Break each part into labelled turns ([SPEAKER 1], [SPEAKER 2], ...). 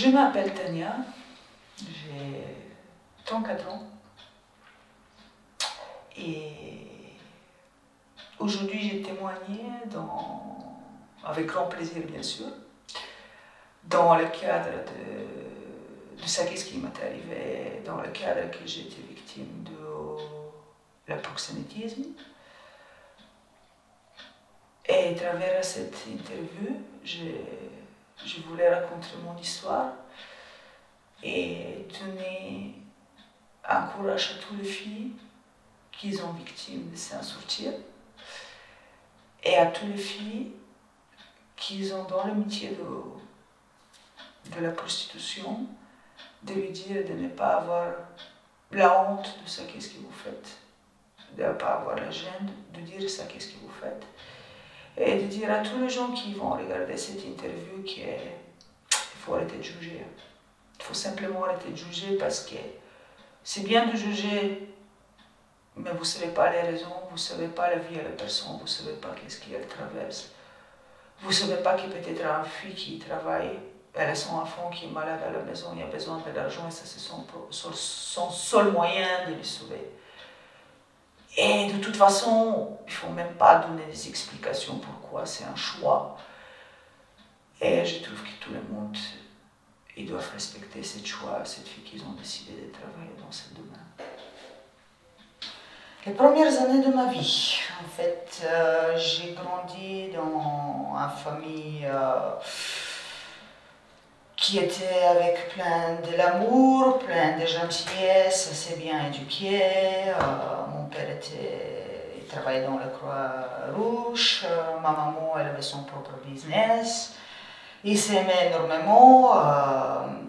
[SPEAKER 1] Je m'appelle Tania, j'ai 34 ans et aujourd'hui j'ai témoigné avec grand plaisir bien sûr, dans le cadre de ce qui m'est arrivé, dans le cadre que j'ai été victime de le proxénétisme. Et à travers cette interview, je voulais raconter mon histoire et donner un courage à toutes les filles qui sont victimes de s'en sortir et à toutes les filles qui sont dans le métier de la prostitution, de lui dire de ne pas avoir la honte de ce qu'est-ce que vous faites, de ne pas avoir la gêne de dire ça qu'est-ce que vous faites. Et de dire à tous les gens qui vont regarder cette interview qu'il faut arrêter de juger. Il faut simplement arrêter de juger parce que c'est bien de juger, mais vous ne savez pas les raisons, vous ne savez pas la vie de la personne, vous ne savez pas qu'est-ce qu'elle traverse. Vous ne savez pas que peut-être une fille qui travaille, elle a son enfant qui est malade à la maison, il a besoin de l'argent et ça c'est son seul moyen de le sauver. Et de toute façon, il ne faut même pas donner des explications pourquoi, c'est un choix. Et je trouve que tout le monde, ils doivent respecter ce choix, cette fille qu'ils ont décidé de travailler dans ce domaine. Les premières années de ma vie, en fait, j'ai grandi dans une famille qui était avec plein de l'amour, plein de gentillesse, assez bien éduqué. Mon père il travaillait dans la Croix-Rouge, ma maman elle avait son propre business. Ils s'aimaient énormément,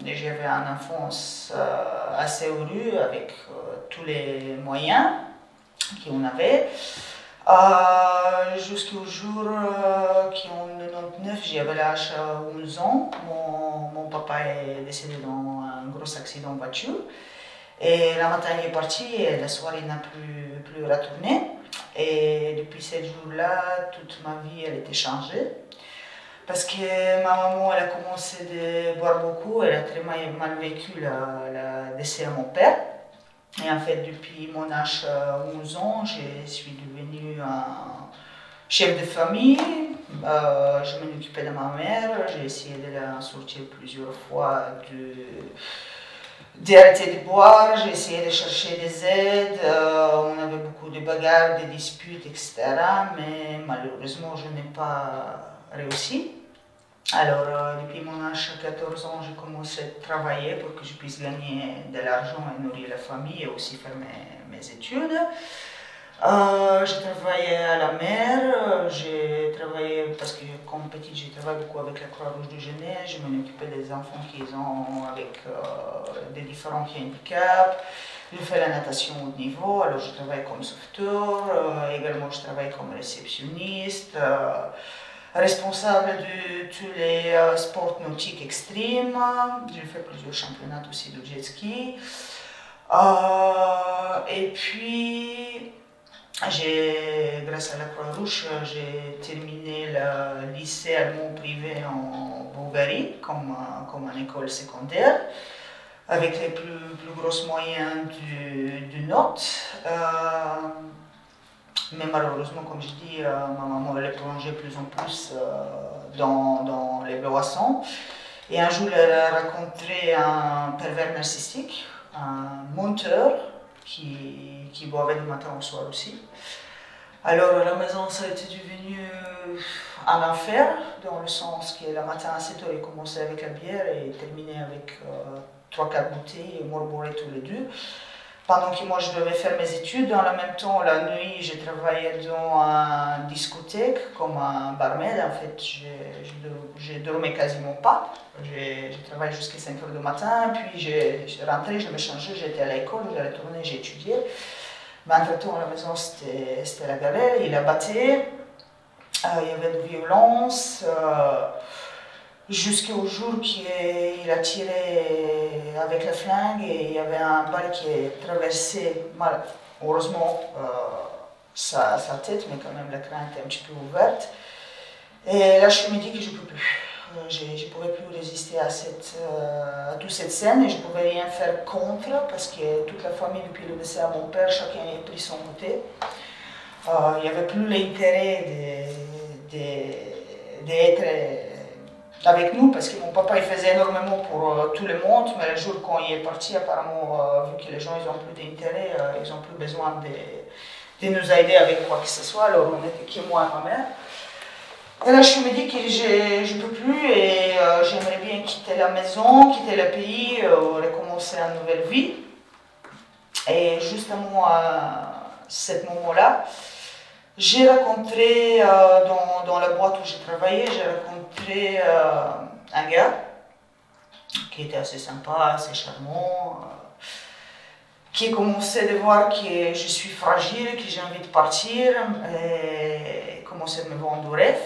[SPEAKER 1] j'avais une enfance assez heureuse avec tous les moyens qu'on avait. Jusqu'au jour qu'en 1999, j'avais l'âge de 11 ans, mon papa est décédé dans un gros accident de voiture. Et la matin il est parti et la soirée il n'a plus retourné. Et depuis ce jour-là, toute ma vie elle était changée. Parce que ma maman elle a commencé à boire beaucoup, elle a très mal vécu le décès de mon père. Et en fait, depuis mon âge 11 ans, je suis devenue un chef de famille. Je m'occupais de ma mère, j'ai essayé de la sortir plusieurs fois d'arrêter de boire, j'ai essayé de chercher des aides, on avait beaucoup de bagarres, des disputes, etc. Mais malheureusement, je n'ai pas réussi. Alors, depuis mon âge de 14 ans, j'ai commencé à travailler pour que je puisse gagner de l'argent et nourrir la famille et aussi faire mes études. J'ai travaillé à la mer, j'ai travaillé, parce que comme petite, j'ai travaillé beaucoup avec la Croix-Rouge de Genève, je m'occupais des enfants qui ont avec des différents handicaps. Je fais la natation haut niveau, alors je travaille comme sauveteur, également je travaille comme réceptionniste. Responsable de tous les sports nautiques extrêmes. J'ai fait plusieurs championnats aussi de jet ski. Et puis, grâce à la Croix-Rouge, j'ai terminé le lycée allemand privé en Bulgarie comme une école secondaire avec les plus gros moyens de notes. Mais malheureusement, comme je dis, ma maman elle est plongée plus en plus dans les boissons. Et un jour, elle a rencontré un pervers narcissique, un monteur qui boivait du matin au soir aussi. Alors à la maison, ça a été devenu un enfer, dans le sens que le matin à 7 h, il commençait avec la bière et il terminait avec 3-4 bouteilles et morborait tous les deux. Pendant que moi je devais faire mes études, en même temps la nuit j'ai travaillé dans une discothèque comme un barmaid. En fait je dormais quasiment pas, j'ai travaillé jusqu'à 5 h du matin, puis j'ai rentré, je me changeais, j'étais à l'école, j'ai retourné, j'ai étudié. Mais entre-temps à la maison c'était la galère, il a battu, il y avait de violence. Jusqu'au jour qu'il a tiré avec la flingue et il y avait un balle qui est traversé, heureusement, sa tête, mais quand même la crâne était un petit peu ouverte. Et là, je me dis que je ne peux plus. je ne pouvais plus résister à toute cette scène et je ne pouvais rien faire contre parce que toute la famille, depuis le décès à mon père, chacun a pris son côté. Il n'y avait plus l'intérêt d'être avec nous parce que mon papa il faisait énormément pour tout le monde, mais le jour quand il est parti, apparemment, vu que les gens n'ont plus d'intérêt, ils n'ont plus besoin de nous aider avec quoi que ce soit, alors on n'était que moi et ma mère. Et là, je me dis que je ne peux plus et j'aimerais bien quitter la maison, quitter le pays, recommencer une nouvelle vie. Et justement, à ce moment-là, j'ai rencontré, dans la boîte où j'ai travaillé, j'ai rencontré un gars qui était assez sympa, assez charmant, qui commençait à voir que je suis fragile, que j'ai envie de partir, et commençait à me vendre du rêve.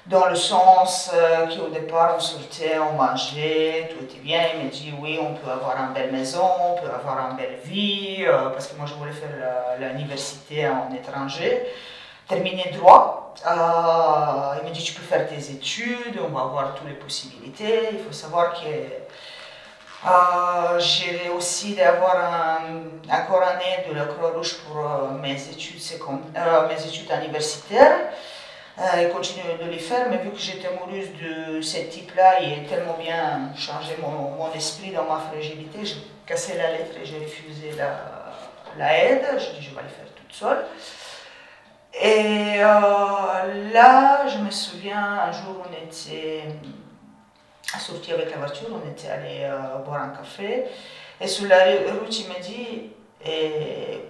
[SPEAKER 1] Dans le sens qu'au départ, on sortait, on mangeait, tout était bien. Il m'a dit oui, on peut avoir une belle maison, on peut avoir une belle vie, parce que moi je voulais faire l'université en étranger, terminer droit. Il m'a dit tu peux faire tes études, on va avoir toutes les possibilités. Il faut savoir que j'ai réussi d'avoir encore une aide de la Croix-Rouge pour mes études universitaires. Et continuer de les faire, mais vu que j'étais amoureuse de ce type-là, il a tellement bien changé mon esprit dans ma fragilité, j'ai cassé la lettre et j'ai refusé la aide. J'ai dit je vais le faire toute seule. Et là, je me souviens, un jour on était sortis avec la voiture, on était allé boire un café, et sur la route il m'a dit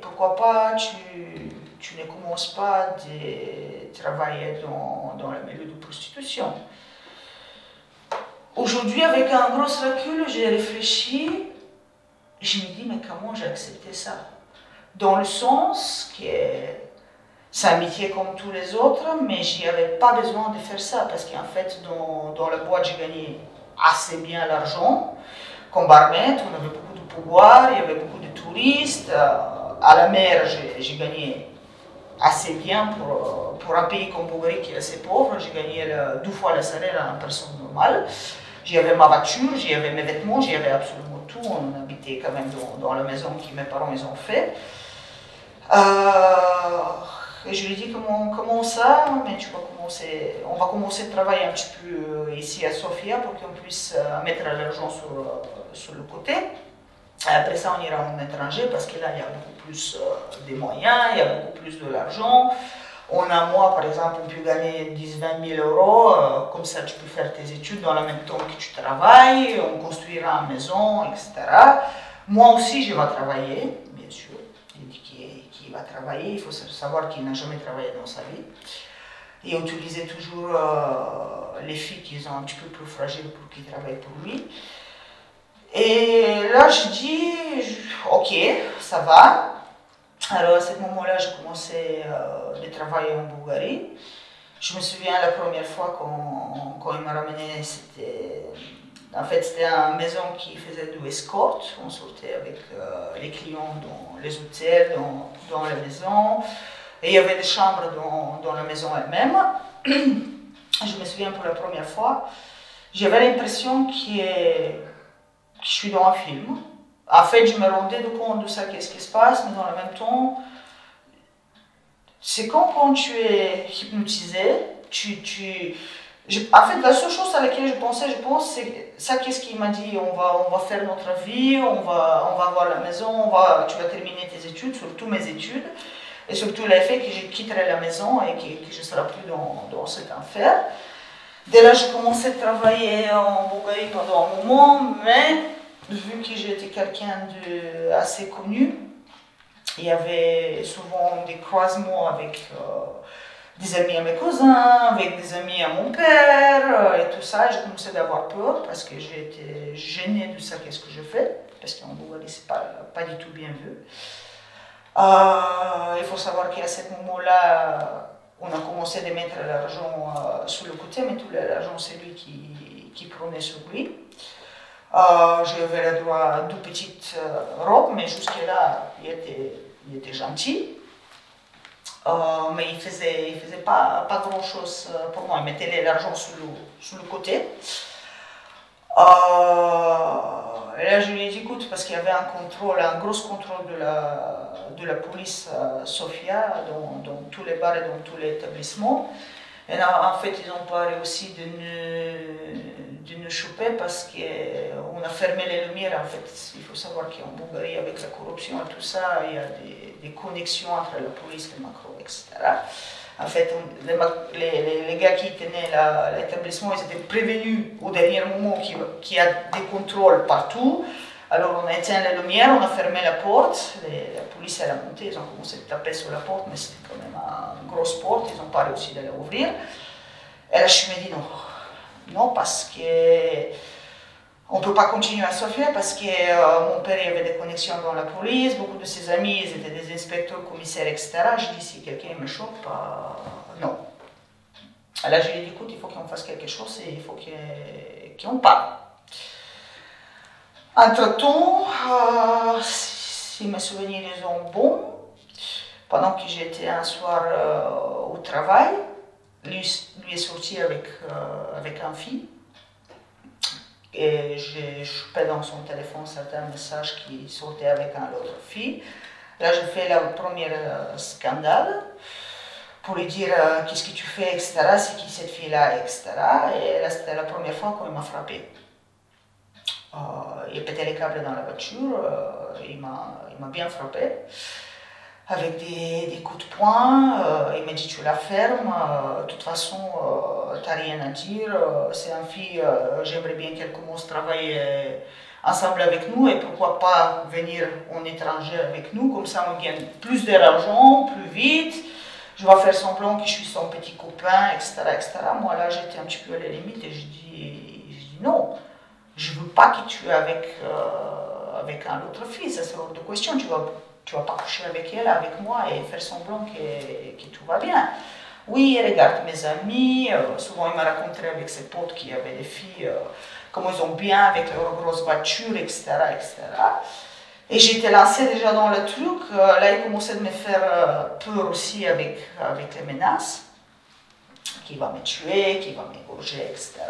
[SPEAKER 1] pourquoi pas tu ne commences pas de travailler dans le milieu de prostitution. Aujourd'hui, avec un gros recul, j'ai réfléchi, je me dis, mais comment j'ai accepté ça? Dans le sens que c'est un métier comme tous les autres, mais je n'avais pas besoin de faire ça, parce qu'en fait, dans la boîte, j'ai gagné assez bien l'argent. Comme barmaid, on avait beaucoup de pouvoir, il y avait beaucoup de touristes. À la mer, j'ai gagné assez bien pour un pays comme Bulgarie qui est assez pauvre. J'ai gagné 2 fois le salaire à une personne normale. J'avais ma voiture, j'avais mes vêtements, j'avais absolument tout. On habitait quand même dans la maison que mes parents ils ont fait. Et je lui ai dit comment ça, mais on va commencer à travailler un petit peu ici à Sofia pour qu'on puisse mettre l'argent sur le côté. Après ça, on ira en étranger parce que là, il y a beaucoup plus de moyens, il y a beaucoup plus de l'argent. En un mois, par exemple, on peut gagner 10-20 000 euros. Comme ça, tu peux faire tes études dans le même temps que tu travailles. On construira une maison, etc. Moi aussi, je vais travailler, bien sûr. Il dit qu'il va travailler. Il faut savoir qu'il n'a jamais travaillé dans sa vie. Et utiliser toujours les filles qui sont un petit peu plus fragiles pour qu'ils travaillent pour lui. Et là, je dis, ok, ça va. Alors à ce moment-là, j'ai commencé à travailler en Bulgarie. Je me souviens la première fois quand il m'a ramené, c'était une maison qui faisait du escort. On sortait avec les clients dans les hôtels, dans la maison. Et il y avait des chambres dans la maison elle-même. Je me souviens pour la première fois, j'avais l'impression que je suis dans un film. En fait, je me rendais compte de ça, qu'est-ce qui se passe, mais dans le même temps, c'est quand tu es hypnotisé, en fait, la seule chose à laquelle je pense, c'est ça, qu'est-ce qu'il m'a dit, on va faire notre vie, on va avoir la maison, tu vas terminer tes études, surtout mes études, et surtout l'effet que je quitterai la maison et que je ne serai plus dans cet enfer. Dès là, j'ai commencé à travailler en Bulgarie pendant un moment, mais vu que j'étais quelqu'un d'assez connu, il y avait souvent des croisements avec des amis à mes cousins, avec des amis à mon père, et tout ça. J'ai commencé à avoir peur parce que j'étais gênée de ça, qu'est-ce que je fais, parce qu'en Bulgarie, c'est pas du tout bien vu. Il faut savoir qu'à ce moment-là, on a commencé à mettre l'argent sur le côté, mais tout l'argent, c'est lui qui prenait sur lui. J'avais le droit à 2 petites robes, mais jusque-là, il était gentil. Mais il faisait pas grand-chose pour moi. Il mettait l'argent sur le côté. Et là, je lui ai dit, écoute, parce qu'il y avait un gros contrôle de la police Sofia dans tous les bars et dans tous les établissements. Et là, en fait, ils ont pas réussi de nous choper parce qu'on a fermé les lumières. En fait, il faut savoir qu'en Bulgarie, avec la corruption et tout ça, il y a des connexions entre la police, les macros, etc. En fait, les gars qui tenaient l'établissement, ils étaient prévenus au dernier moment qu'il y a des contrôles partout. Alors on a éteint les lumières, on a fermé la porte, la police elle a monté, ils ont commencé à taper sur la porte, mais c'était quand même une grosse porte, ils n'ont pas réussi de l'ouvrir. Et là je me dis non, non parce que on ne peut pas continuer à Sofia parce que mon père avait des connexions dans la police, beaucoup de ses amis ils étaient des inspecteurs, commissaires, etc. Je dis si quelqu'un me chope, non. Et là je lui ai dit écoute, il faut qu'on fasse quelque chose et il faut qu'on parle. Entre-temps, si mes souvenirs sont bons, pendant que j'étais un soir au travail, lui est sorti avec un fille. Et j'ai chopé dans son téléphone certains messages qui sortaient avec une autre fille. Là, j'ai fait le premier scandale pour lui dire qu'est-ce que tu fais, etc. C'est qui cette fille-là, etc. Et là, c'était la première fois qu'il m'a frappé. Il a pété les câbles dans la voiture, il m'a bien frappé, avec des coups de poing, il m'a dit tu la fermes, de toute façon tu n'as rien à dire, c'est une fille, j'aimerais bien qu'elle commence à travailler ensemble avec nous et pourquoi pas venir en étranger avec nous, comme ça on gagne plus d'argent, plus vite, je vais faire semblant que je suis son petit copain, etc. etc. Moi là j'étais un petit peu à la limite et je dis non. Je ne veux pas que tu es avec un autre fille, ça c'est hors de question. Tu vas pas coucher avec elle, avec moi et faire semblant que tout va bien. Oui, regarde mes amis, souvent il m'a raconté avec ses potes qu'il y avait des filles, comment ils ont bien avec leurs grosses voitures, etc. etc. Et j'étais lancée déjà dans le truc, là il commençait à me faire peur aussi avec les menaces, qu'il va me tuer, qu'il va m'égorger, etc.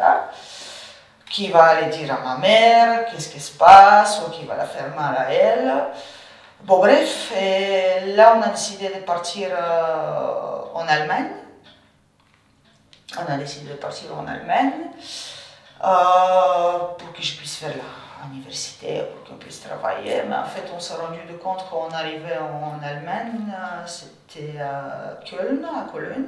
[SPEAKER 1] Qui va aller dire à ma mère qu'est-ce qui se passe, ou qui va la faire mal à elle. Bon bref, et là on a décidé de partir en Allemagne. On a décidé de partir en Allemagne pour que je puisse faire l'université, pour qu'on puisse travailler. Mais en fait on s'est rendu compte quand on arrivait en Allemagne, c'était à Cologne.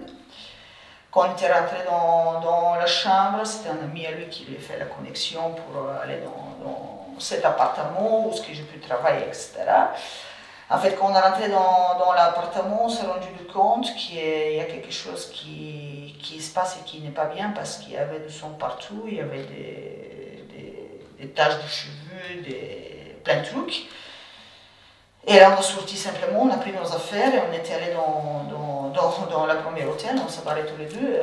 [SPEAKER 1] Quand on était rentré dans la chambre, c'était un ami à lui qui lui a fait la connexion pour aller dans cet appartement où je peux travailler, etc. En fait, quand on est rentré dans l'appartement, on s'est rendu compte qu'il y a quelque chose qui se passe et qui n'est pas bien parce qu'il y avait du sang partout, il y avait des taches de cheveux, plein de trucs. Et là, on est sorti simplement, on a pris nos affaires et on était allé dans le premier hôtel, on s'est barrés tous les deux.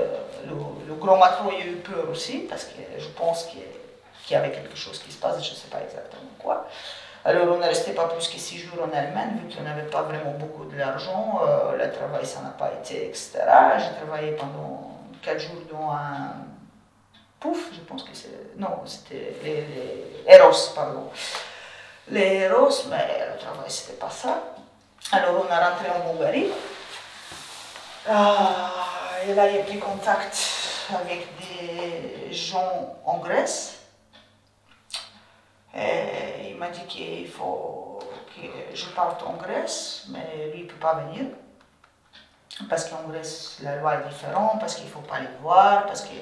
[SPEAKER 1] Le grand macro a eu peur aussi, parce que je pense qu'il y avait quelque chose qui se passe, je ne sais pas exactement quoi. Alors, on n'est resté pas plus que 6 jours en Allemagne, vu qu'on n'avait pas vraiment beaucoup d'argent, le travail, ça n'a pas été, etc. J'ai travaillé pendant 4 jours dans un pouf, je pense que c'est... Non, c'était les Eros, pardon. Les Eros, mais le travail, c'était pas ça. Alors, on a rentré en Bulgarie. Et là, il a pris contact avec des gens en Grèce. Et il m'a dit qu'il faut que je parte en Grèce, mais lui, il ne peut pas venir. Parce qu'en Grèce, la loi est différente, parce qu'il ne faut pas les voir, parce que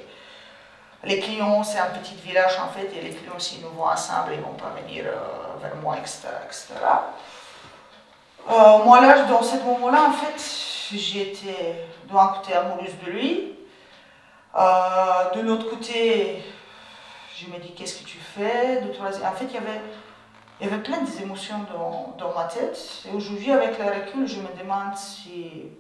[SPEAKER 1] les clients, c'est un petit village en fait, et les clients, s'ils nous voient ensemble, ils ne vont pas venir vers moi, etc. etc. Moi, là, dans ce moment-là, en fait, j'étais d'un côté amoureuse de lui. De l'autre côté, je me dis, qu'est-ce que tu fais? En fait, il y avait plein d'émotions dans ma tête. Et aujourd'hui, avec le recul, je me demande si...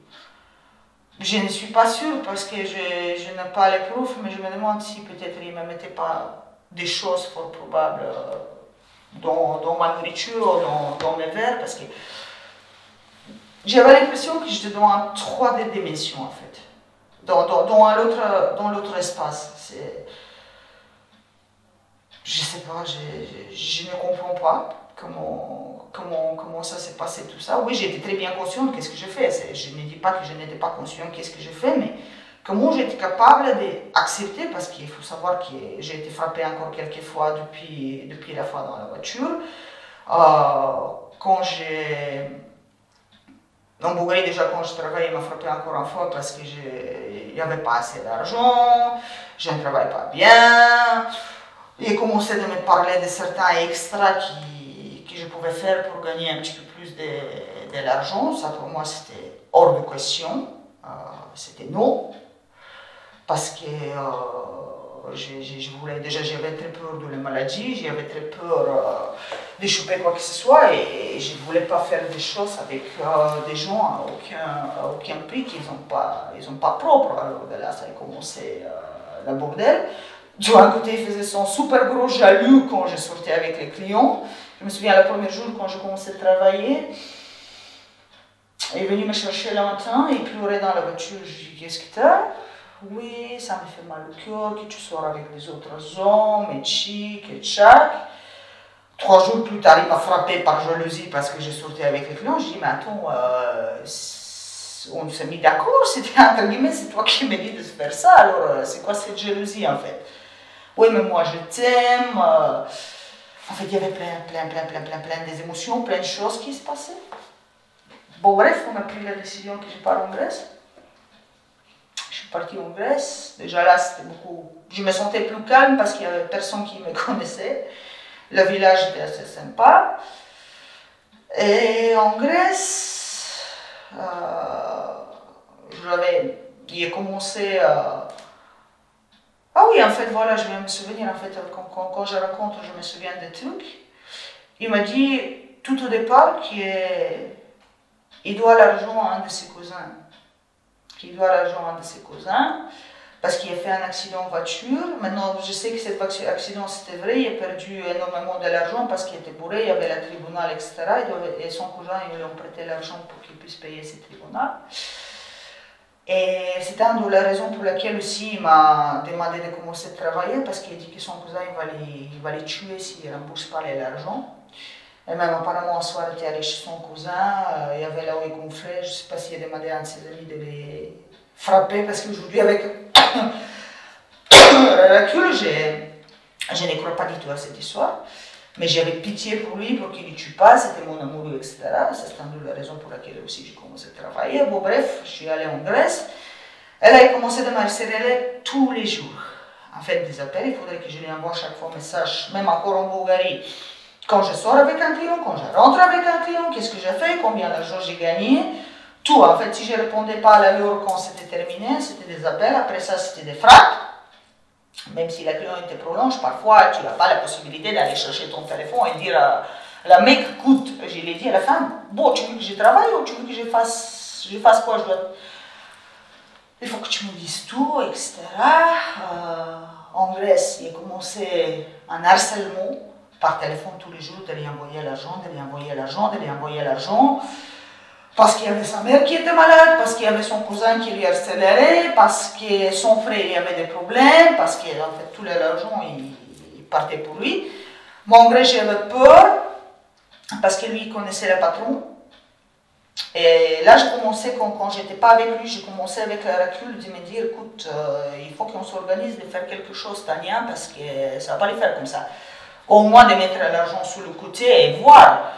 [SPEAKER 1] Je ne suis pas sûre parce que je n'ai pas les preuves, mais je me demande si peut-être il ne me mettait pas des choses fort probables dans ma nourriture ou dans mes verres, parce que j'avais l'impression que j'étais dans un 3D dimension en fait, dans l'autre espace. Je sais pas, je ne comprends pas comment ça s'est passé tout ça. Oui, j'étais très bien consciente de qu'est-ce que je fais. Je ne dis pas que je n'étais pas consciente de qu'est-ce que je fais, mais comment j'étais capable d'accepter, parce qu'il faut savoir que j'ai été frappée encore quelques fois depuis la fois dans la voiture. Quand j'ai... En Bulgarie, déjà, quand je travaillais, il m'a frappé encore une fois parce que il n'y avait pas assez d'argent, je ne travaillais pas bien. Il commençait de me parler de certains extras que je pouvais faire pour gagner un petit peu plus de l'argent. Ça, pour moi, c'était hors de question. C'était non. Parce que je voulais, déjà, j'avais très peur de la maladie, j'avais très peur de choper quoi que ce soit, et je ne voulais pas faire des choses avec des gens à aucun prix qu'ils n'ont pas propre. Alors de là, ça a commencé le bordel. D'un côté, il faisait son super gros jaloux quand je sortais avec les clients. Je me souviens, le premier jour, quand je commençais à travailler, il est venu me chercher le matin, il pleurait dans la voiture. Je lui ai dit, qu'est-ce que t'as? Oui, ça me fait mal au cœur que tu sors avec les autres hommes, et chic, et tchac. 3 jours plus tard, il m'a frappé par jalousie parce que je sortais avec les clients. Je lui ai dit, mais attends, on s'est mis d'accord, c'était entre guillemets, c'est toi qui m'as dit de faire ça, alors c'est quoi cette jalousie en fait? Oui, mais moi je t'aime. En fait, il y avait plein des émotions, plein de choses qui se passaient. Bon, bref, on a pris la décision que je pars en Grèce. Je suis partie en Grèce. Déjà là, c'était beaucoup. Je me sentais plus calme parce qu'il n'y avait personne qui me connaissait. Le village était assez sympa. Et en Grèce, il a commencé à. Ah oui, en fait, voilà, je viens me souvenir, en fait, quand je raconte, je me souviens des trucs. Il m'a dit, tout au départ, qu'il doit l'argent à un de ses cousins. Parce qu'il a fait un accident en voiture. Maintenant, je sais que cet accident, c'était vrai, il a perdu énormément de l'argent parce qu'il était bourré, il y avait le tribunal, etc. Et son cousin, ils lui ont prêté l'argent pour qu'il puisse payer ce tribunal. Et c'était une de les raisons pour laquelle aussi il m'a demandé de commencer à travailler, parce qu'il a dit que son cousin il va les tuer s'il ne rembourse pas l'argent. Et même apparemment un soir il était allé chez son cousin, il y avait là où il gonflait, je ne sais pas s'il a demandé à un de ses amis de les frapper, parce qu'aujourd'hui avec le recul, je ne crois pas du tout à cette histoire. Mais j'avais pitié pour lui, pour qu'il ne tue pas, c'était mon amoureux, etc. C'est une de les raisons pour laquelle aussi j'ai commencé à travailler. Bon, bref, je suis allée en Grèce. Elle a commencé à m'harceler tous les jours. En fait, des appels, il faudrait que je lui envoie chaque fois un message, même encore en Bulgarie. Quand je sors avec un client, quand je rentre avec un client, qu'est-ce que j'ai fait, combien d'argent j'ai gagné, tout. En fait, si je ne répondais pas à l'heure quand c'était terminé, c'était des appels. Après ça, c'était des frappes. Même si la client était prolonge, parfois tu n'as pas la possibilité d'aller chercher ton téléphone et dire la mec, écoute, je l'ai dit à la fin, bon, tu veux que je travaille ou tu veux que je fasse quoi, il faut que tu me dises tout, etc. En Grèce, il a commencé un harcèlement par téléphone tous les jours, de lui envoyer l'argent, parce qu'il y avait sa mère qui était malade, parce qu'il y avait son cousin qui lui harcelait, parce que son frère il avait des problèmes, parce que en fait, tout l'argent il partait pour lui. Moi en Grèce j'avais peur, parce que lui il connaissait le patron. Et là je commençais, quand j'étais pas avec lui, je commençais avec le recul de me dire, écoute, il faut qu'on s'organise de faire quelque chose, Tania, parce que ça va pas le faire comme ça. Au moins de mettre l'argent sur le côté et voir.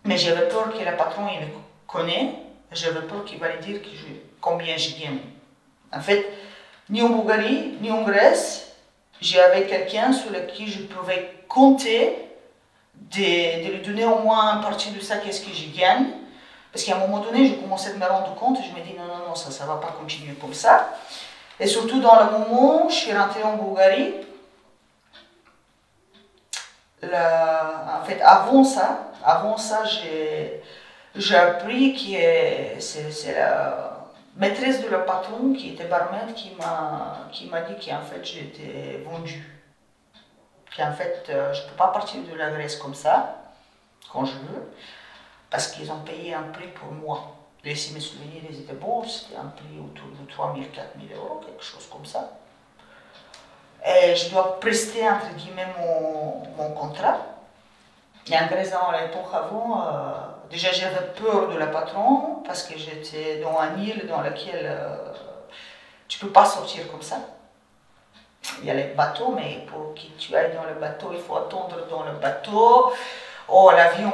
[SPEAKER 1] Mais j'avais peur que le patron il me connaît, j'avais peur qu'il va lui dire combien je gagne. En fait, ni en Bulgarie, ni en Grèce, j'avais quelqu'un sur qui je pouvais compter de lui donner au moins une partie de ça, qu'est-ce que je gagne. Parce qu'à un moment donné, je commençais à me rendre compte et je me dis non, ça ne va pas continuer comme ça. Et surtout dans le moment où je suis rentrée en Bulgarie, en fait, avant ça, j'ai appris que c'est la maîtresse de le patron qui était barmaid qui m'a dit qu'en fait j'étais vendue. Qu'en fait, je ne peux pas partir de la Grèce comme ça. quand je veux, parce qu'ils ont payé un prix pour moi. Et si mes souvenirs ils étaient bons, c'était un prix autour de 3 000, 4 000 euros, quelque chose comme ça. Et je dois prester, entre guillemets, mon contrat. Et en Grèce, à l'époque avant, déjà j'avais peur de la patronne, parce que j'étais dans un île dans laquelle tu ne peux pas sortir comme ça. Il y a les bateaux, mais pour que tu ailles dans le bateau, il faut attendre dans le bateau. Oh, l'avion,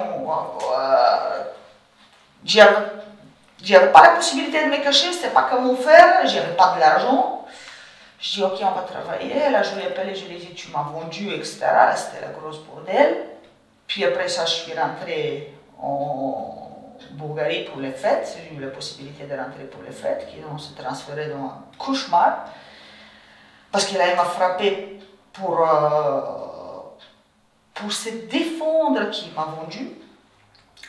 [SPEAKER 1] j'avais pas la possibilité de me cacher, je ne savais pas comment faire, j'avais pas de l'argent. Je dis, ok, on va travailler. Là, je l'ai appelé, je lui ai dit, tu m'as vendu, etc. Là, c'était la grosse bordel. Puis après ça, je suis rentrée en Bulgarie pour les fêtes. J'ai eu la possibilité de rentrer pour les fêtes, qui ont se transféré dans un cauchemar. Parce qu'il m'a frappé pour se défendre qui m'a vendu.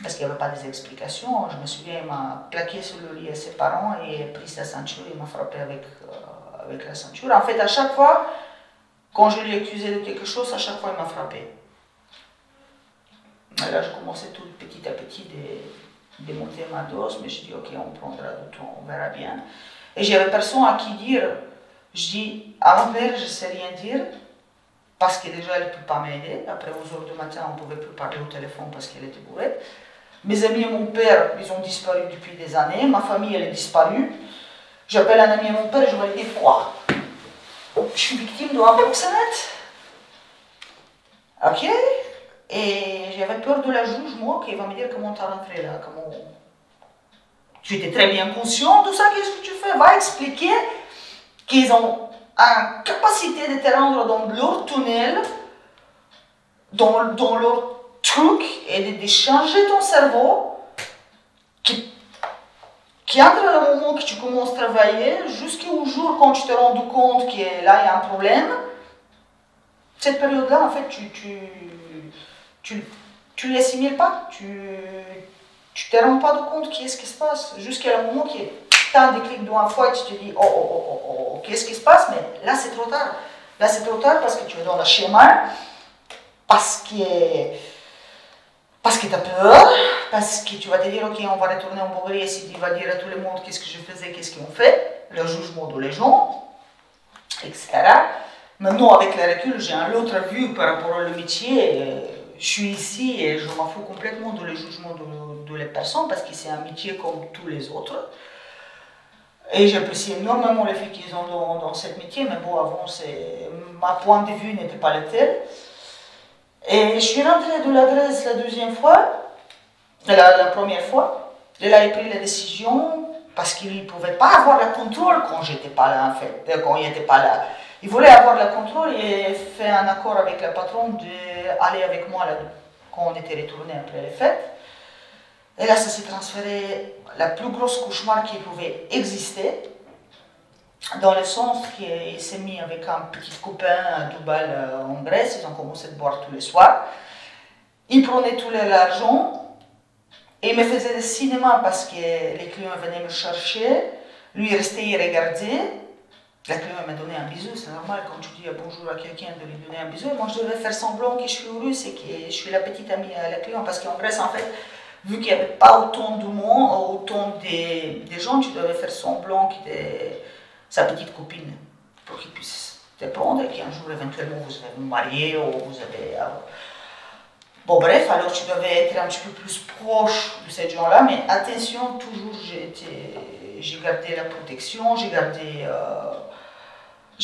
[SPEAKER 1] Parce qu'il n'y avait pas des explications. Je me souviens, il m'a plaqué sur le lit à ses parents et pris sa ceinture et il m'a frappé avec la ceinture. En fait, à chaque fois, quand je lui ai accusé de quelque chose, à chaque fois, il m'a frappé. Et là, je commençais tout petit à petit de monter ma dose, mais je dis, ok, on prendra du temps, on verra bien. Et j'avais personne à qui dire. Je dis, à mon père, je ne sais rien dire, parce que déjà, elle ne peut pas m'aider. Après 11 h du matin, on ne pouvait plus parler au téléphone parce qu'elle était bourrée. Mes amis et mon père, ils ont disparu depuis des années. Ma famille, elle est disparue. J'appelle un ami à mon père et je lui dis, quoi? Je suis victime d'un proxénète. Ok? Et j'avais peur de la juge, moi, qui va me dire comment tu as rentré là, comment... Tu étais très bien conscient de ça, qu'est-ce que tu fais? Va expliquer qu'ils ont une capacité de te rendre dans leur tunnel, dans leur truc, et de changer ton cerveau, qui entre le moment que tu commences à travailler, jusqu'au jour quand tu te rends compte que là, il y a un problème. Cette période-là, en fait, tu ne l'assimiles pas, tu ne te rends pas compte qu'est-ce qui se passe, jusqu'à le moment que tu as un déclic d'une fois et tu te dis, oh, qu'est-ce qui se passe, mais là, c'est trop tard. Là, c'est trop tard parce que tu es dans le schéma, parce que tu as peur, parce que tu vas te dire, ok, on va retourner en Bulgarie, et tu vas dire à tout le monde qu'est-ce que je faisais, qu'est-ce qu'ils ont fait, le jugement de les gens, etc. Maintenant, avec le recul, j'ai un autre vue par rapport au métier. Je suis ici et je m'en fous complètement de le jugement de les personnes parce que c'est un métier comme tous les autres. Et j'apprécie énormément les filles qu'ils ont dans ce métier, mais bon, avant, ma point de vue n'était pas le tel. Et je suis rentrée de la Grèce la deuxième fois, la première fois. Et là, il a pris la décision parce qu'il ne pouvait pas avoir le contrôle quand j'étais pas là, en fait, quand il n'était pas là. Il voulait avoir le contrôle et fait un accord avec le patron d'aller avec moi là, quand on était retourné après les fêtes. Et là, ça s'est transféré, la plus grosse cauchemar qui pouvait exister, dans le sens qu'il s'est mis avec un petit copain à Dubaï en Grèce, ils ont commencé à boire tous les soirs. Il prenait tout l'argent et il me faisait des cinémas parce que les clients venaient me chercher. Lui, il restait, il regardait. La cliente m'a donné un bisou, c'est normal quand tu dis bonjour à quelqu'un de lui donner un bisou. Et moi, je devais faire semblant que je suis heureuse et que je suis la petite amie à la cliente. Parce qu'en Grèce, en fait, vu qu'il n'y avait pas autant de monde, autant de gens, tu devais faire semblant qu'il était sa petite copine pour qu'il puisse te prendre et qu'un jour, éventuellement, vous allez vous marier ou vous allez... Bon, bref, alors tu devais être un petit peu plus proche de ces gens-là, mais attention, toujours, j'ai gardé la protection, j'ai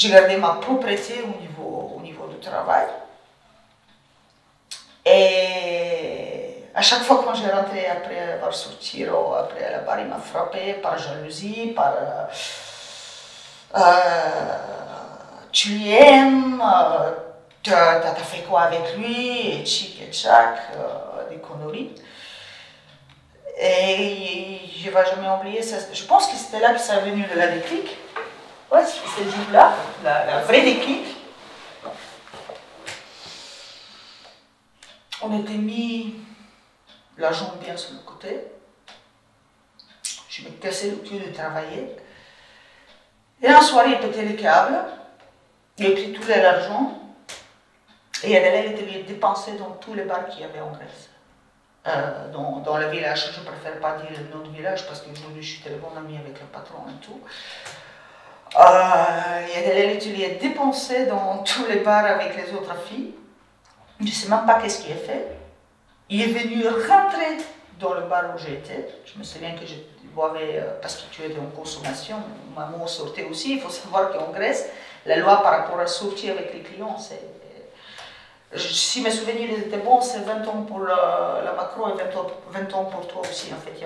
[SPEAKER 1] gardé ma propriété au niveau du travail. Et à chaque fois quand j'ai rentré après avoir sorti ou après la barre, il m'a frappé par jalousie, par tu l'aimes, t'as fait quoi avec lui, et tchic et tchac, des conneries. Et je ne vais jamais oublier ça. Je pense que c'était là que ça est venu de la déclic. Ouais, c'est ce jour-là, la vraie déclic. On était mis la jambe bien sur le côté. Je me cassais le cul de travailler. Et un soir, il pétait les câbles. Il a pris tout l'argent. Et elle était dépensée dans tous les bars qu'il y avait en Grèce. dans le village. Je préfère pas dire le nom du village parce qu'aujourd'hui je suis très bonne amie avec le patron et tout. Il est dépensé dans tous les bars avec les autres filles. Je ne sais même pas qu'est-ce qu'il a fait. Il est venu rentrer dans le bar où j'étais. Je me souviens que je boivais parce que tu étais en consommation. Maman sortait aussi. Il faut savoir qu'en Grèce, la loi par rapport à sortir avec les clients, c'est... Si mes souvenirs étaient bons, c'est 20 ans pour la macro et 20 ans pour toi aussi. En fait, il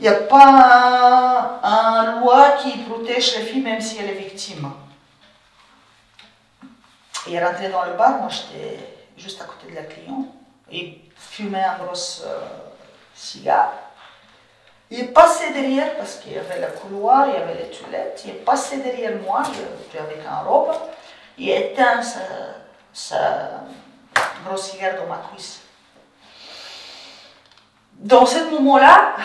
[SPEAKER 1] n'y a pas un loi qui protège les filles même si elle est victime. Il est rentré dans le bar, moi j'étais juste à côté de la cliente. Il fumait un gros cigare. Il est passé derrière, parce qu'il y avait le couloir, il y avait les toilettes. Il est passé derrière moi, avec un robe. Il a éteint sa gros cigare dans ma cuisse. Dans ce moment-là,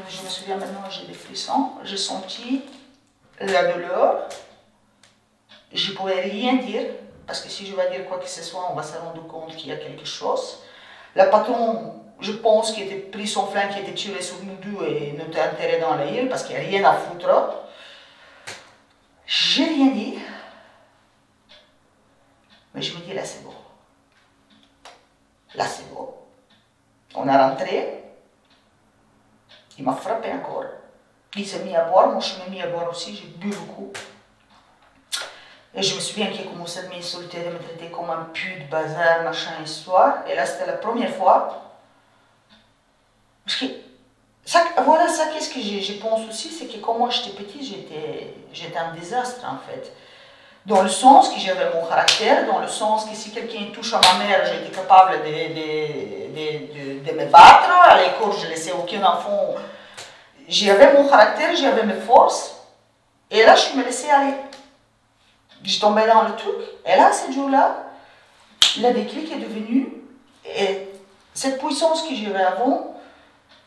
[SPEAKER 1] je me souviens maintenant, j'ai des frissons, j'ai senti la douleur. Je ne pouvais rien dire, parce que si je vais dire quoi que ce soit, on va se rendre compte qu'il y a quelque chose. Le patron, je pense qu'il était pris son flingue, qui était tiré sur nous deux et nous était enterré dans la île, parce qu'il n'y a rien à foutre. J'ai rien dit, mais je me dis là c'est bon. Là c'est bon. On a rentré. Il m'a frappé encore. Il s'est mis à boire, moi je me suis mis à boire aussi, j'ai bu beaucoup. Et je me souviens qu'il a commencé à m'insulter, de me traiter comme un pute, bazar, machin, histoire. Et là c'était la première fois. Parce que, voilà, ça qu'est-ce que je pense aussi, c'est que quand moi j'étais petite, j'étais un désastre en fait. Dans le sens que j'avais mon caractère, dans le sens que si quelqu'un touche à ma mère, j'étais capable de me battre. À l'école, je ne laissais aucun enfant. J'avais mon caractère, j'avais mes forces. Et là, je me laissais aller. Je tombais dans le truc. Et là, ce jour-là, le déclic est devenu. Et cette puissance que j'avais avant,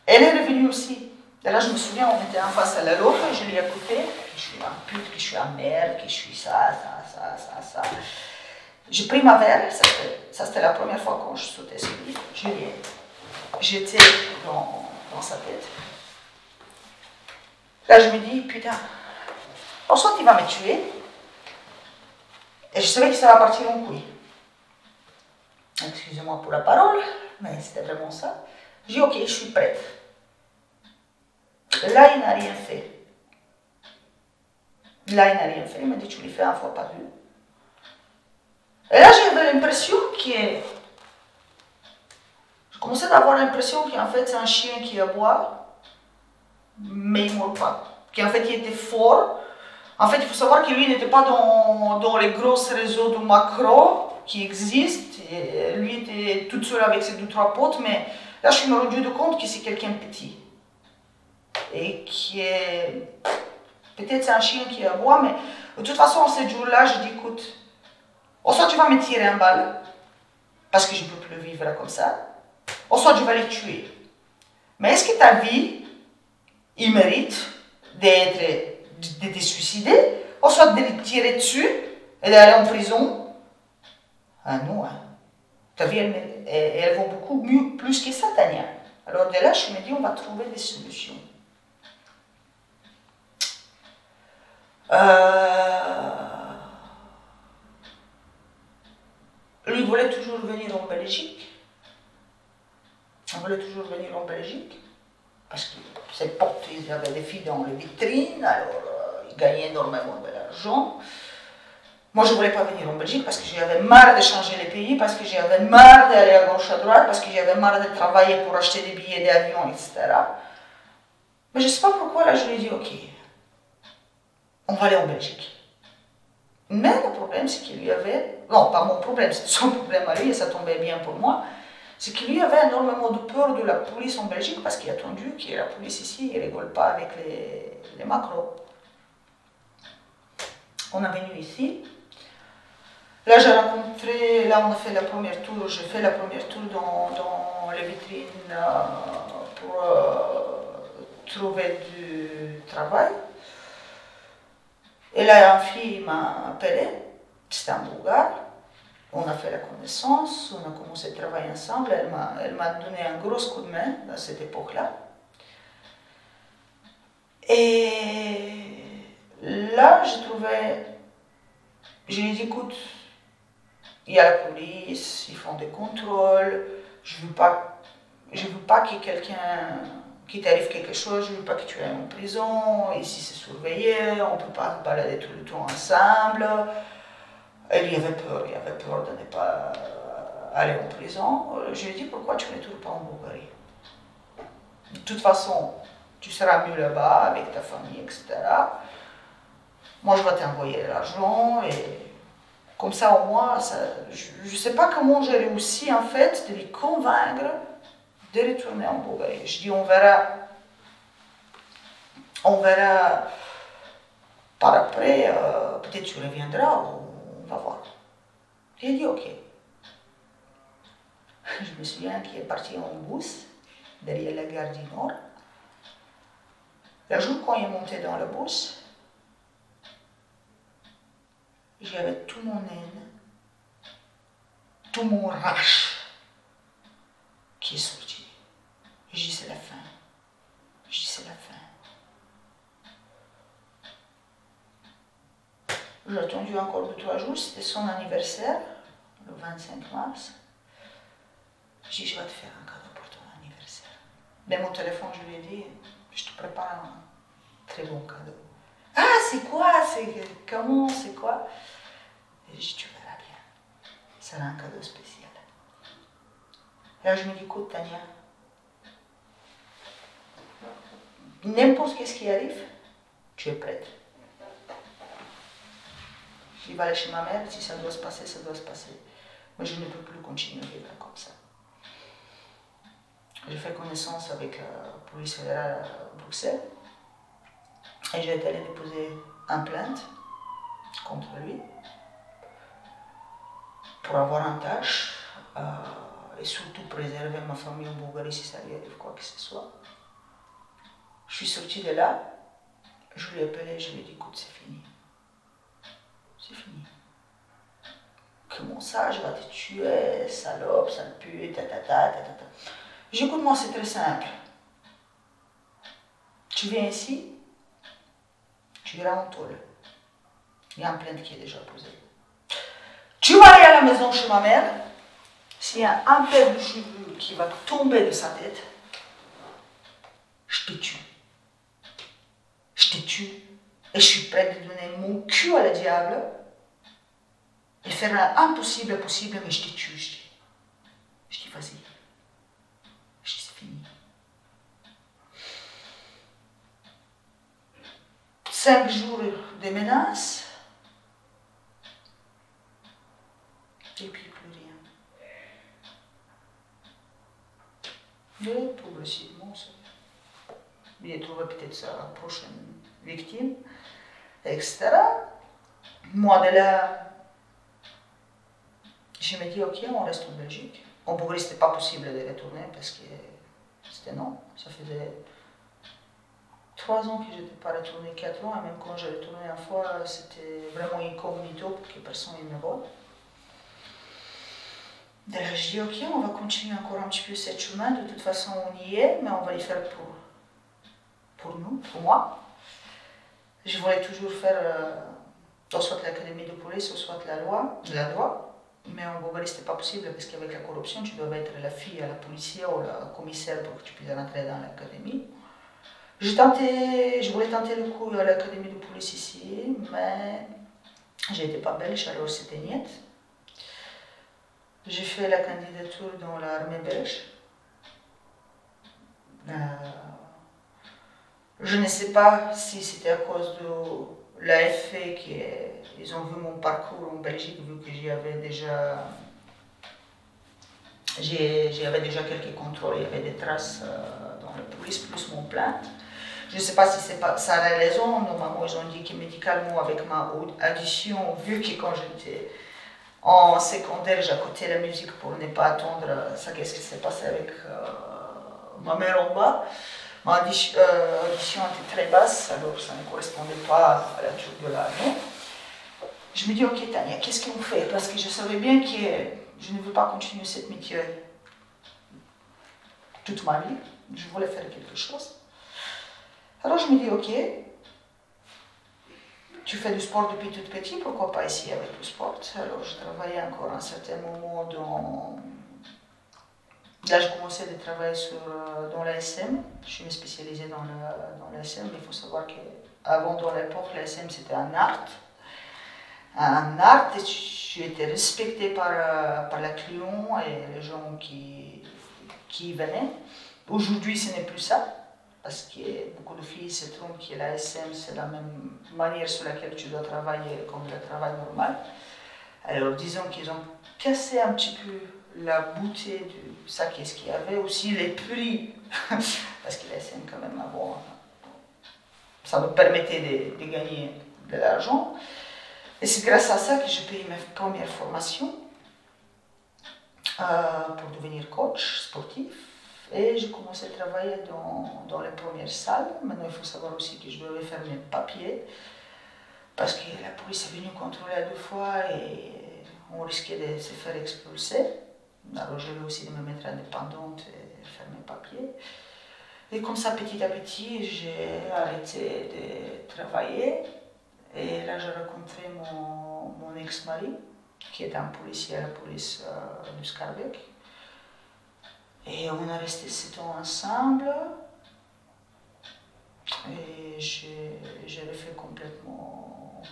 [SPEAKER 1] elle est revenue aussi. Et là, je me souviens, on était en face à l'autre, je lui ai écouté, que je suis un pute, que je suis un merde, que je suis ça. J'ai pris ma verre, ça c'était la première fois quand je sautais sur lui. J'étais dans sa tête. Là, je me dis, putain, soit il va me tuer, et je savais que ça va partir en couille. Excusez-moi pour la parole, mais c'était vraiment ça. J'ai dit, ok, je suis prête. Là, il n'a rien fait. Il m'a dit, tu lui fais un fois pas vu. Et là, j'avais l'impression je commençais à avoir l'impression qu'en fait, c'est un chien qui aboie, mais il ne mord pas. Qu'en fait, il était fort. En fait, il faut savoir que lui n'était pas dans les gros réseaux de macro qui existent. Et lui était tout seul avec ses 2-3 potes, mais là, je me suis rendu compte que c'est quelqu'un de petit. Et qui est... Peut-être c'est un chien qui aboie, mais de toute façon, ce jour-là, je dis, écoute, soit tu vas me tirer un balle, parce que je ne peux plus vivre comme ça, soit tu vas les tuer. Mais est-ce que ta vie, il mérite de te suicider, soit de les tirer dessus et d'aller en prison? Ah non, hein. Ta vie, elle vaut beaucoup mieux, plus que ça, Tania. Alors de là, je me dis, on va trouver des solutions. Lui voulait toujours venir en Belgique. On voulait toujours venir en Belgique. Parce que cette porte, il y avait des filles dans les vitrines, alors il gagnait énormément de l'argent. Moi, je ne voulais pas venir en Belgique parce que j'avais marre de changer les pays, parce que j'avais marre d'aller à gauche, à droite, parce que j'avais marre de travailler pour acheter des billets d'avion, etc. Mais je ne sais pas pourquoi, là, je lui ai dit, ok, on va aller en Belgique. Mais le problème, c'est qu'il lui avait... Non, pas mon problème, c'est son problème à lui, et ça tombait bien pour moi. C'est qu'il lui avait énormément de peur de la police en Belgique, parce qu'il a attendu que la police ici ne rigole pas avec les macros. On est venu ici. Là, j'ai rencontré... Là, on a fait la première tour. J'ai fait la première tour dans les vitrines pour trouver du travail. Et là, une fille m'a appelé, c'était un Bulgare. On a fait la connaissance, on a commencé à travailler ensemble. Elle m'a donné un gros coup de main à cette époque-là. Et là, je lui ai dit, écoute, il y a la police, ils font des contrôles, je veux pas que qu'il t'arrive quelque chose, je veux pas que tu ailles en prison, ici c'est surveillé, on peut pas se balader tout le temps ensemble. Et il avait peur de ne pas aller en prison. Je lui ai dit, pourquoi tu ne retournes pas en Bulgarie? De toute façon, tu seras mieux là-bas avec ta famille, etc. Moi, je vais t'envoyer l'argent et comme ça, au moins, je ne sais pas comment j'ai réussi, en fait, de les convaincre de retourner en Bulgarie. Je dis, on verra par après, peut-être tu reviendras, on va voir. J'ai dit, ok. Je me souviens qu'il est parti en bus, derrière la gare du Nord. Le jour quand il est monté dans le bus, j'avais tout mon haine, tout mon rage qui est sorti. Je dis, c'est la fin. Je dis, c'est la fin. J'ai attendu encore 2-3 jours, c'était son anniversaire, le 25 mars. Je dis, je vais te faire un cadeau pour ton anniversaire. Mais mon téléphone, je lui ai dit, je te prépare un très bon cadeau. Ah, c'est quoi? Comment? C'est quoi? Et je dis, tu verras bien. Ça sera un cadeau spécial. Et là, je me dis, écoute, Tania, n'importe qu'est-ce qui arrive, tu es prête. Je vais aller chez ma mère, si ça doit se passer, ça doit se passer. Mais je ne peux plus continuer à vivre comme ça. J'ai fait connaissance avec la police fédérale à Bruxelles et j'ai été allé déposer une plainte contre lui pour avoir un tâche et surtout préserver ma famille en Bulgarie si ça lui arrive quoi que ce soit. Je suis sortie de là, je lui ai appelé, je lui ai dit, écoute, c'est fini. C'est fini. Comment ça, je vais te tuer, salope, sale pute, ta. J'écoute, moi, c'est très simple. Tu viens ici, tu iras en tôle. Il y a une plainte qui est déjà posée. Tu vas aller à la maison chez ma mère. S'il y a un père de cheveux qui va tomber de sa tête, je te tue. Je te tue. Et je suis prête de donner mon cul à la diable et faire l'impossible possible, mais je te tue. Je dis, vas-y. Je dis, c'est fini. 5 jours de menaces. Et puis plus rien. Et progressivement, il a trouvé peut-être sa prochaine victime, etc. Moi, de là, je me dis, ok, on reste en Belgique. En Bulgarie, ce n'était pas possible de retourner parce que c'était non. Ça faisait 3 ans que je n'étais pas retournée, 4 ans, et même quand j'ai retourné une fois, c'était vraiment incognito pour que personne ne me voie. De là, je dis, ok, on va continuer encore un petit peu ce chemin. De toute façon, on y est, mais on va le faire pour nous, pour moi. Je voulais toujours faire soit l'académie de police, soit la loi. Mais en Bulgarie, ce n'était pas possible parce qu'avec la corruption, tu dois être la fille à la policière ou la commissaire pour que tu puisses rentrer dans l'académie. Je voulais tenter le coup à l'académie de police ici, mais je n'étais pas belge, alors c'était niet. J'ai fait la candidature dans l'armée belge. Je ne sais pas si c'était à cause de l'AFP qu'ils ont vu mon parcours en Belgique, vu que j'avais déjà quelques contrôles, il y avait des traces dans la police, plus mon plainte. Je ne sais pas si c'est pas ça la raison. Normalement, ils ont dit que médicalement, avec ma addition, vu que quand j'étais en secondaire, j'écoutais la musique pour ne pas attendre ça, qu'est-ce qui s'est passé avec ma mère en bas. Ma audition était très basse, alors ça ne correspondait pas à la truc de l'armée. Je me dis, ok Tania, qu'est-ce qu'on fait? Parce que je savais bien que je ne veux pas continuer cette métier toute ma vie. Je voulais faire quelque chose. Alors je me dis, ok, tu fais du sport depuis tout petit, pourquoi pas essayer avec le sport? Alors je travaillais encore à un certain moment dans... Là, je commençais à travailler dans l'ASM. Je suis spécialisée dans l'ASM, mais il faut savoir qu'avant, dans l'époque, l'ASM c'était un art. Un art, et tu étais respectée par la client et les gens qui y venaient. Aujourd'hui, ce n'est plus ça, parce que beaucoup de filles se trompent que l'ASM, c'est la même manière sur laquelle tu dois travailler comme le travail normal. Alors, disons qu'ils ont cassé un petit peu la beauté de ça, qu'est-ce qu'il y avait aussi, les prix, parce que l'ASM, quand même, avant, ça me permettait de gagner de l'argent. Et c'est grâce à ça que j'ai payé ma première formation pour devenir coach sportif. Et j'ai commencé à travailler dans les premières salles. Maintenant, il faut savoir aussi que je devais faire mes papiers parce que la police est venue contrôler 2 fois et on risquait de se faire expulser. Alors, je vais aussi de me mettre indépendante et faire mes papiers. Et comme ça, petit à petit, j'ai arrêté de travailler. Et là, j'ai rencontré mon ex-mari, qui est un policier à la police du Scarbeck. Et on a resté 7 ans ensemble. Et j'ai refait complètement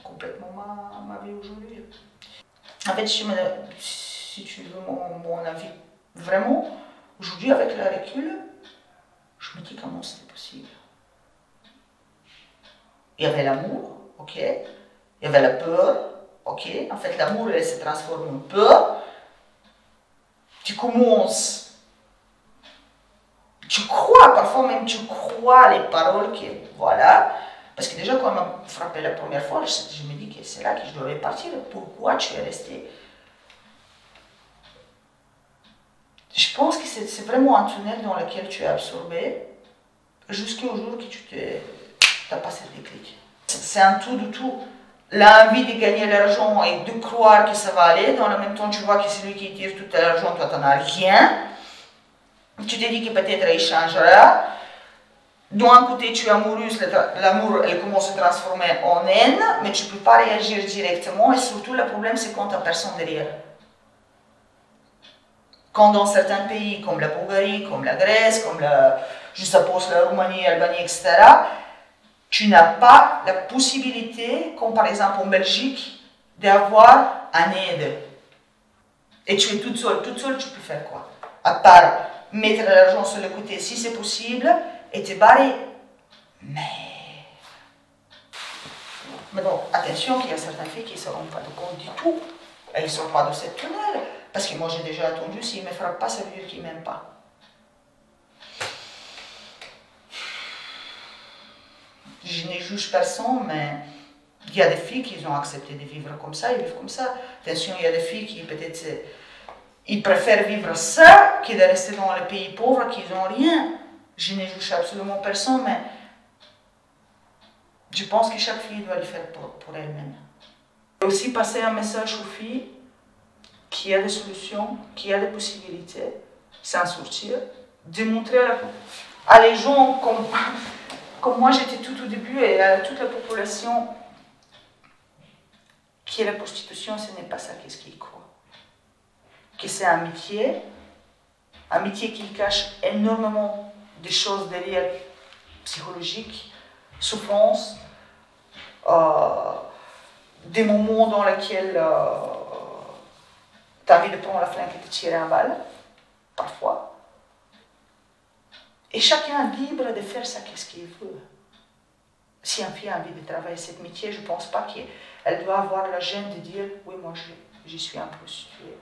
[SPEAKER 1] ma vie aujourd'hui. En fait, si tu veux mon avis, vraiment, aujourd'hui, avec le recul, je me dis comment c'était possible. Il y avait l'amour, ok. Il y avait la peur, ok. En fait, l'amour, elle se transforme en peur. Tu commences, tu crois, parfois même tu crois les paroles que, voilà. Parce que déjà, quand on m'a frappé la première fois, je me dis que c'est là que je devais partir. Pourquoi tu es resté? Je pense que c'est vraiment un tunnel dans lequel tu es absorbé jusqu'au jour que tu n'as pas ce déclic. C'est un tout de tout. L'envie de gagner l'argent et de croire que ça va aller, dans le même temps tu vois que celui qui tire tout l'argent, toi tu n'en as rien. Tu te dis que peut-être il changera. D'un côté tu es amoureuse, l'amour elle commence à se transformer en haine, mais tu ne peux pas réagir directement et surtout le problème c'est quand tu n'as personne derrière. Quand dans certains pays comme la Bulgarie, comme la Grèce, comme juste après la Roumanie, l'Albanie, etc., tu n'as pas la possibilité, comme par exemple en Belgique, d'avoir un aide. Et tu es toute seule tu peux faire quoi? À part mettre l'argent sur le côté si c'est possible et te barrer. Mais bon, attention qu'il y a certaines filles qui ne se rendent pas de compte du tout. Elles ne sortent pas de cette tunnel. Parce que moi j'ai déjà attendu, s'il ne me frappe pas, ça veut dire qu'il ne m'aime pas. Je ne juge personne, mais il y a des filles qui ont accepté de vivre comme ça, ils vivent comme ça. Attention, il y a des filles qui peut-être ils préfèrent vivre ça que de rester dans les pays pauvres qui n'ont rien. Je ne juge absolument personne, mais je pense que chaque fille doit le faire pour elle-même. Et aussi passer un message aux filles qu'il y a des solutions, qu'il y a des possibilités, s'en sortir, démontrer à les gens comme moi j'étais tout au début et à toute la population que la prostitution ce n'est pas ça qu'est-ce qu'ils croient. Que c'est un métier qui cache énormément de choses derrière, psychologiques, souffrances, des moments dans lesquels tu as envie de prendre la flingue et de tirer un balle, parfois. Et chacun est libre de faire ça qu'est-ce qu'il veut. Si une fille a envie de travailler ce métier, je ne pense pas qu'elle doit avoir la gêne de dire « oui, moi je suis un prostituée ».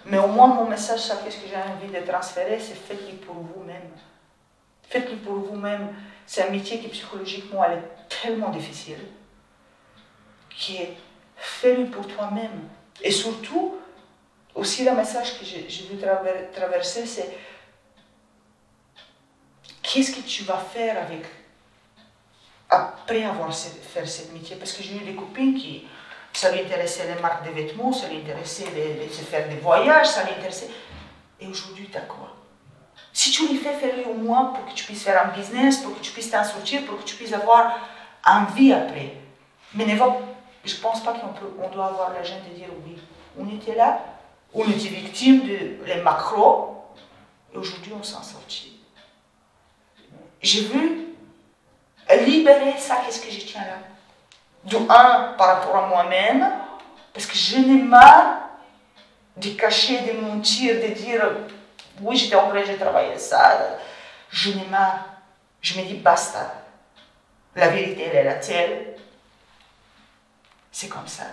[SPEAKER 1] Mais au moins mon message, ça qu'est-ce que j'ai envie de transférer, c'est faites-le pour vous-même. Faites-le pour vous-même. C'est un métier qui psychologiquement elle est tellement difficile, qui est fais-le pour toi-même. Et surtout, aussi le message que je veux traverser, c'est qu'est-ce que tu vas faire après avoir fait ce métier? Parce que j'ai eu des copines qui Ça lui intéressait les marques de vêtements, ça lui intéressait de se faire des voyages, ça lui intéressait. Et aujourd'hui, tu as quoi? Si tu lui fais, fais-le au moins pour que tu puisses faire un business, pour que tu puisses t'en sortir, pour que tu puisses avoir envie après. Mais je ne pense pas qu'on doit avoir la gêne de dire oui. On était là, on était victime des macros, et aujourd'hui on s'en sortit. J'ai vu libérer ça, qu'est-ce que je tiens là? Du un, par rapport à moi-même, parce que je n'ai marre de cacher, de mentir, de dire oui, j'étais en train de travailler ça. Je n'ai marre. Je me dis basta. La vérité, elle est la tienne. C'est comme ça.